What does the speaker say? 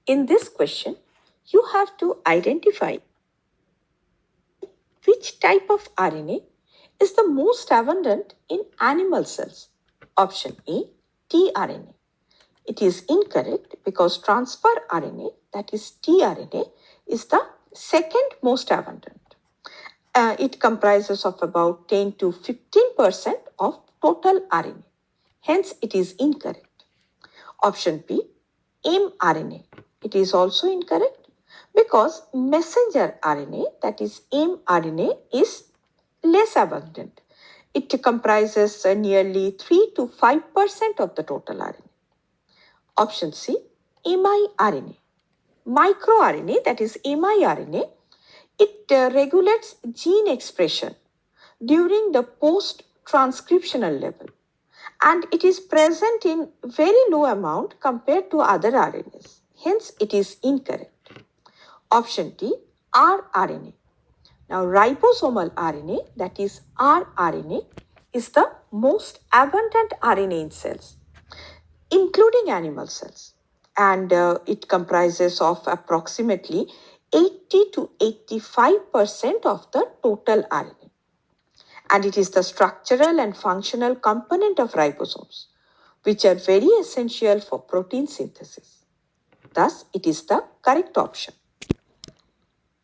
In this question, you have to identify which type of RNA is the most abundant in animal cells. Option A, tRNA. It is incorrect because transfer RNA, that is tRNA, is the second most abundant. It comprises of about 10 to 15% of total RNA. Hence, it is incorrect. Option B, mRNA. It is also incorrect because messenger RNA, that is mRNA, is less abundant. It comprises nearly 3 to 5% of the total RNA. Option C, miRNA. MicroRNA, that is miRNA, it regulates gene expression during the post-transcriptional level, and it is present in very low amount compared to other RNAs. Hence, it is incorrect. Option D, rRNA. Now, ribosomal RNA, that is rRNA, is the most abundant RNA in cells, including animal cells, and it comprises of approximately 80 to 85% of the total RNA. And it is the structural and functional component of ribosomes, which are very essential for protein synthesis. Thus, it is the correct option.